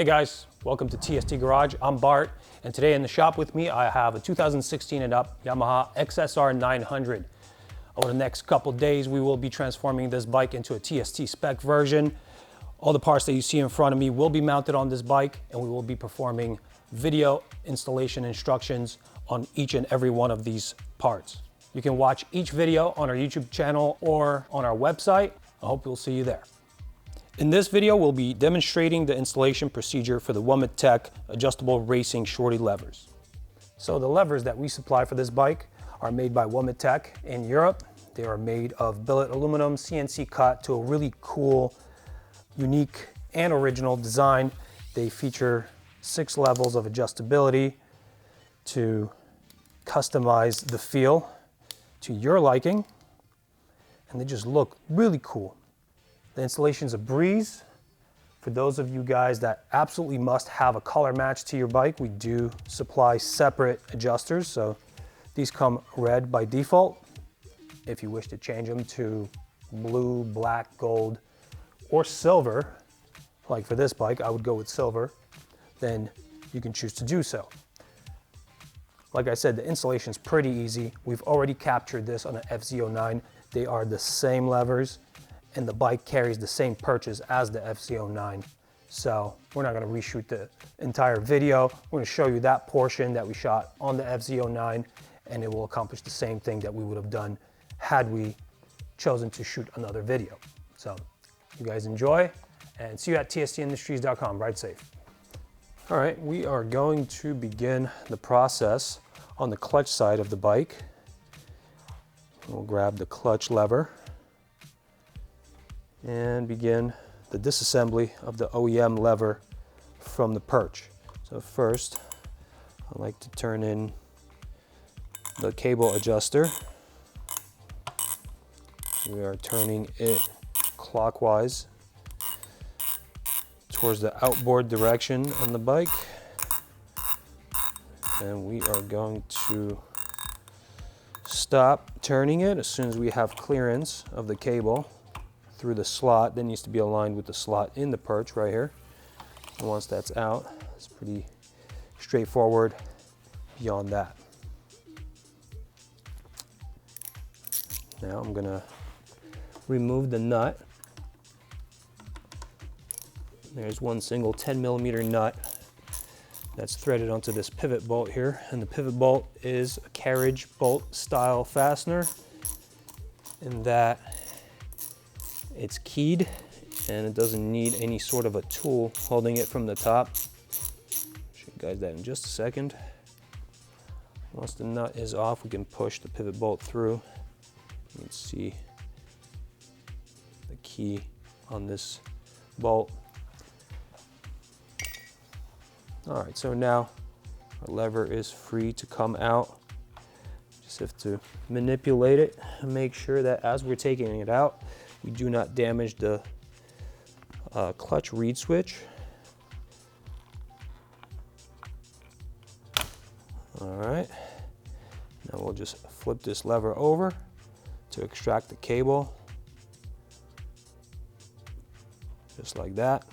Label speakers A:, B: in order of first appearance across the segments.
A: Hey guys, welcome to TST Garage. I'm Bart, and today in the shop with me I have a 2016 and up Yamaha XSR900. Over the next couple days we will be transforming this bike into a TST spec version. All the parts that you see in front of me will be mounted on this bike, and we will be performing video installation instructions on each and every one of these parts. You can watch each video on our YouTube channel or on our website. I hope we'll see you there. In this video, we'll be demonstrating the installation procedure for the Womet-Tech adjustable racing shorty levers. So the levers that we supply for this bike are made by Womet-Tech in Europe. They are made of billet aluminum, CNC cut to a really cool, unique, and original design. They feature 6 levels of adjustability to customize the feel to your liking, and they just look really cool. The installation's a breeze. For those of you guys that absolutely must have a color match to your bike, we do supply separate adjusters. So these come red by default. If you wish to change them to blue, black, gold, or silver, like for this bike, I would go with silver, then you can choose to do so. Like I said, the installation's pretty easy. We've already captured this on an FZ09. They are the same levers, and the bike carries the same purchase as the FZ09. So we're not gonna reshoot the entire video. We're gonna show you that portion that we shot on the FZ09, and it will accomplish the same thing that we would have done had we chosen to shoot another video. So you guys enjoy, and see you at tstindustries.com. Ride safe. All right, we are going to begin the process on the clutch side of the bike. We'll grab the clutch lever and begin the disassembly of the OEM lever from the perch. So first, I like to turn in the cable adjuster. We are turning it clockwise towards the outboard direction on the bike. And we are going to stop turning it as soon as we have clearance of the cable through the slot that needs to be aligned with the slot in the perch right here. And once that's out, it's pretty straightforward beyond that. Now I'm gonna remove the nut. There's one single 10mm nut that's threaded onto this pivot bolt here, and the pivot bolt is a carriage bolt style fastener in that it's keyed and it doesn't need any sort of a tool holding it from the top. I'll show you guys that in just a second. Once the nut is off, we can push the pivot bolt through. You can see the key on this bolt. All right, so now our lever is free to come out. Just have to manipulate it and make sure that as we're taking it out, we do not damage the clutch reed switch. All right, now we'll just flip this lever over to extract the cable, just like that.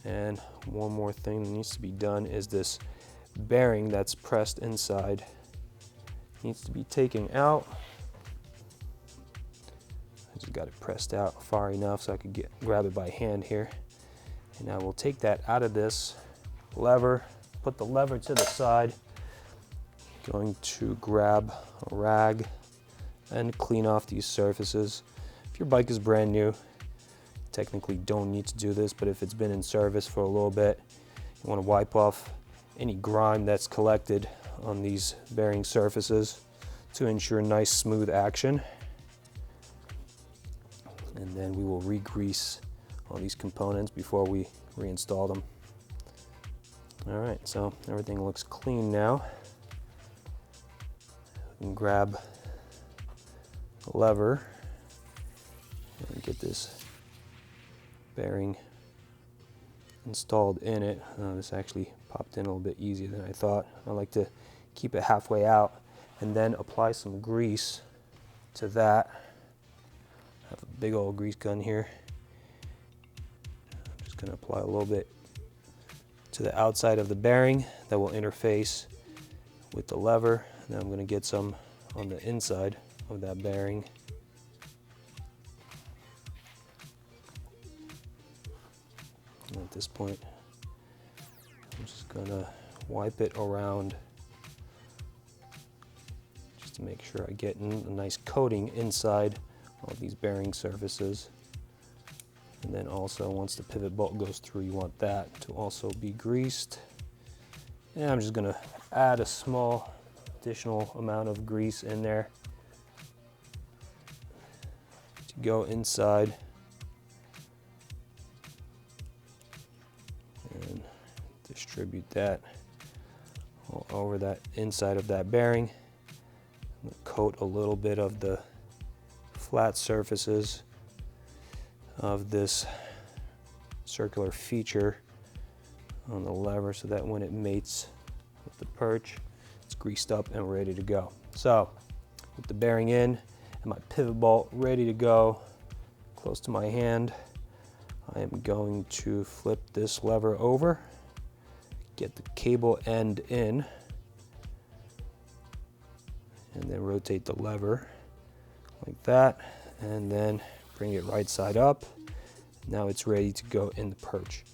A: And one more thing that needs to be done is this bearing that's pressed inside needs to be taken out. I just got it pressed out far enough so I could grab it by hand here. And I will take that out of this lever, put the lever to the side, going to grab a rag and clean off these surfaces. If your bike is brand new, technically don't need to do this, but if it's been in service for a little bit, you want to wipe off any grime that's collected on these bearing surfaces to ensure nice smooth action. And then we will re-grease all these components before we reinstall them. All right, so everything looks clean now. We can grab the lever and get this bearing installed in it. This actually popped in a little bit easier than I thought. I like to keep it halfway out and then apply some grease to that. I have a big old grease gun here. I'm just going to apply a little bit to the outside of the bearing that will interface with the lever. Now I'm going to get some on the inside of that bearing. And at this point, I'm just going to wipe it around just to make sure I get a nice coating inside all these bearing surfaces. And then also, once the pivot bolt goes through, you want that to also be greased. And I'm just going to add a small additional amount of grease in there to go inside. And distribute that all over that inside of that bearing. I'm going to coat a little bit of the flat surfaces of this circular feature on the lever so that when it mates with the perch, it's greased up and ready to go. So with the bearing in and my pivot bolt ready to go close to my hand, I am going to flip this lever over, get the cable end in, and then rotate the lever like that, and then bring it right side up. Now it's ready to go in the perch.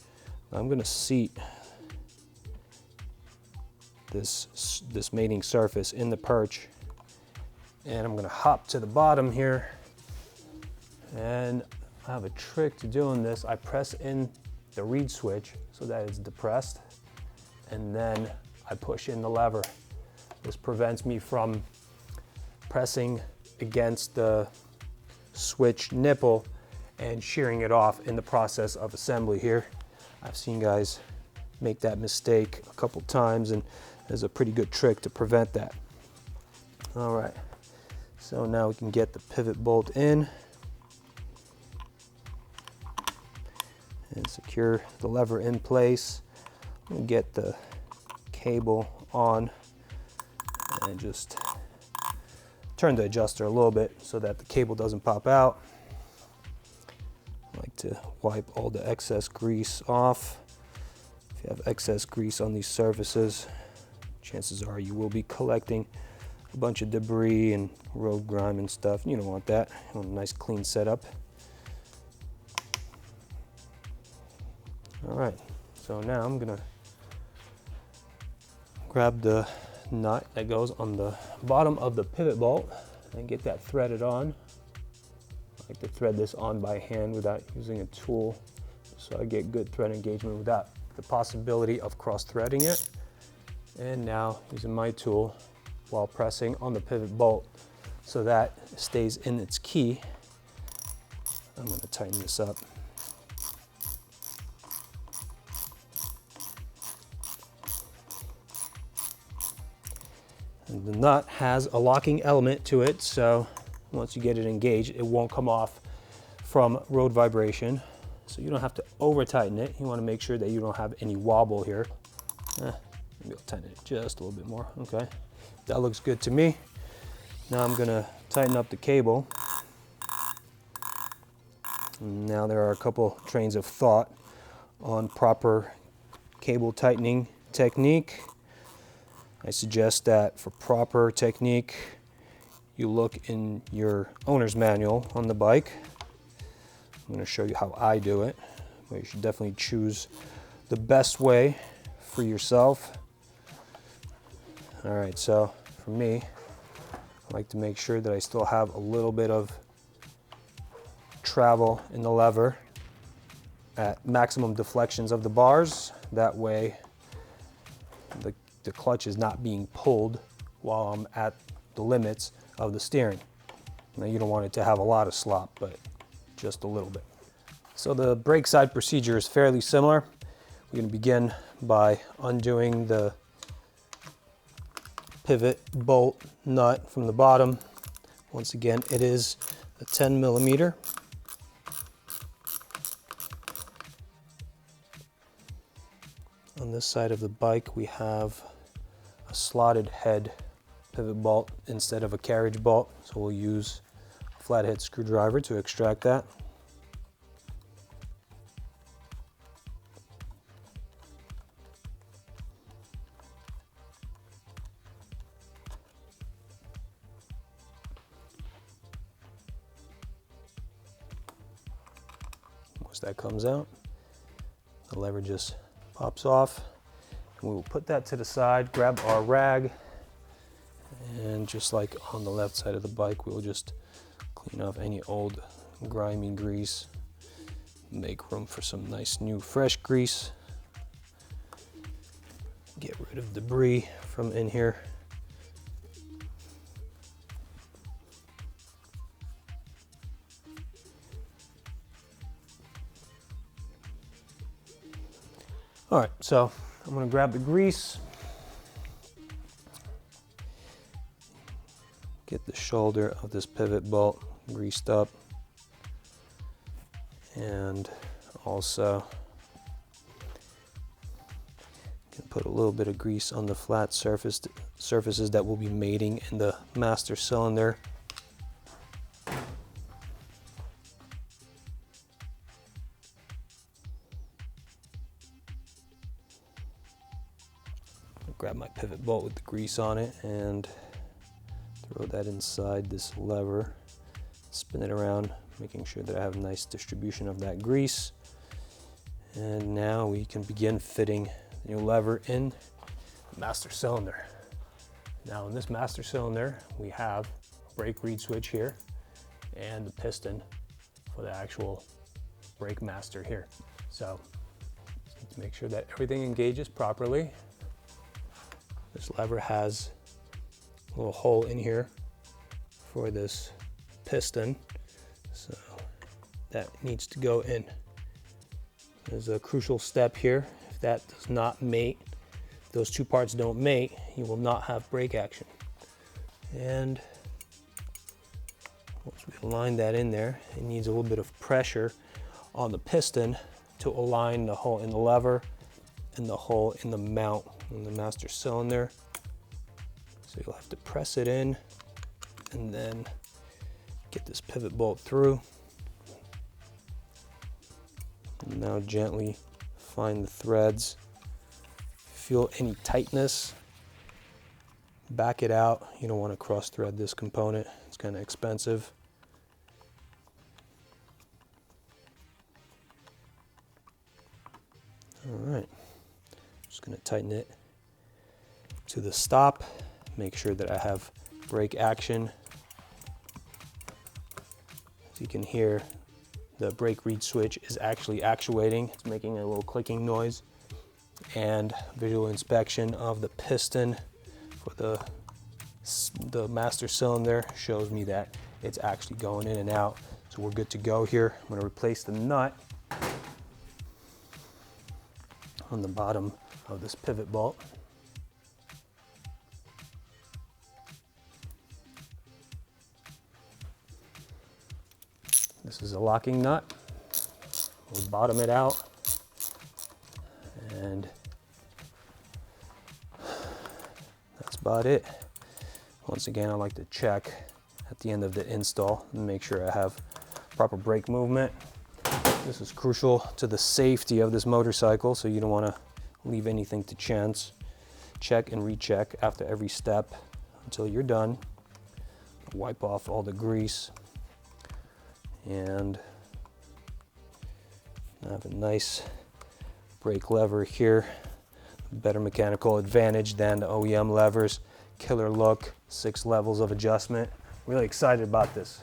A: Now I'm going to seat this mating surface in the perch, and I'm going to hop to the bottom here. And I have a trick to doing this. I press in the reed switch so that it's depressed, and then I push in the lever. This prevents me from pressing against the switch nipple and shearing it off in the process of assembly here. I've seen guys make that mistake a couple times, and there's a pretty good trick to prevent that. All right, so now we can get the pivot bolt in and secure the lever in place. And get the cable on and just turn the adjuster a little bit so that the cable doesn't pop out. I like to wipe all the excess grease off. If you have excess grease on these surfaces, chances are you will be collecting a bunch of debris and road grime and stuff. You don't want that. You want a nice clean setup. All right, so now I'm gonna grab the nut that goes on the bottom of the pivot bolt and get that threaded on. I like to thread this on by hand without using a tool, so I get good thread engagement without the possibility of cross-threading it. And now using my tool while pressing on the pivot bolt so that it stays in its key, I'm going to tighten this up. And the nut has a locking element to it, so once you get it engaged, it won't come off from road vibration. So you don't have to over tighten it. You want to make sure that you don't have any wobble here. Maybe I'll tighten it just a little bit more. Okay, that looks good to me. Now I'm gonna tighten up the cable. And now there are a couple trains of thought on proper cable tightening technique. I suggest that for proper technique, you look in your owner's manual on the bike. I'm going to show you how I do it, but you should definitely choose the best way for yourself. All right, so for me, I like to make sure that I still have a little bit of travel in the lever at maximum deflections of the bars. That way, the clutch is not being pulled while I'm at the limits of the steering. Now you don't want it to have a lot of slop, but just a little bit. So the brake side procedure is fairly similar. We're going to begin by undoing the pivot bolt nut from the bottom. Once again, it is a 10 millimeter. On this side of the bike, we have a slotted head pivot bolt instead of a carriage bolt, so we'll use a flathead screwdriver to extract that. that comes out. The lever just pops off. And we will put that to the side, grab our rag, and just like on the left side of the bike, we'll just clean off any old grimy grease, make room for some nice new fresh grease, get rid of debris from in here. All right, so I'm gonna grab the grease, get the shoulder of this pivot bolt greased up, and also can put a little bit of grease on the flat surfaces that will be mating in the master cylinder. Grab my pivot bolt with the grease on it and throw that inside this lever, spin it around, making sure that I have a nice distribution of that grease. And now we can begin fitting the new lever in the master cylinder. Now in this master cylinder, we have a brake reed switch here and the piston for the actual brake master here. So to make sure that everything engages properly, this lever has a little hole in here for this piston, so that needs to go in. There's a crucial step here. If that does not mate, if those two parts don't mate, you will not have brake action. And once we align that in there, it needs a little bit of pressure on the piston to align the hole in the lever and the hole in the mount in the master cylinder. So you'll have to press it in and then get this pivot bolt through. And now gently find the threads. Feel any tightness, back it out. You don't want to cross thread this component. It's kind of expensive. All right, just going to tighten it to the stop. Make sure that I have brake action. As you can hear, the brake reed switch is actually actuating. It's making a little clicking noise. And visual inspection of the piston for the master cylinder shows me that it's actually going in and out. So we're good to go here. I'm going to replace the nut on the bottom of this pivot bolt. This is a locking nut. We'll bottom it out, and that's about it. Once again, I like to check at the end of the install and make sure I have proper brake movement. This is crucial to the safety of this motorcycle, so you don't want to leave anything to chance. Check and recheck after every step until you're done. Wipe off all the grease, and I have a nice brake lever here. Better mechanical advantage than the OEM levers. Killer look, 6 levels of adjustment. Really excited about this.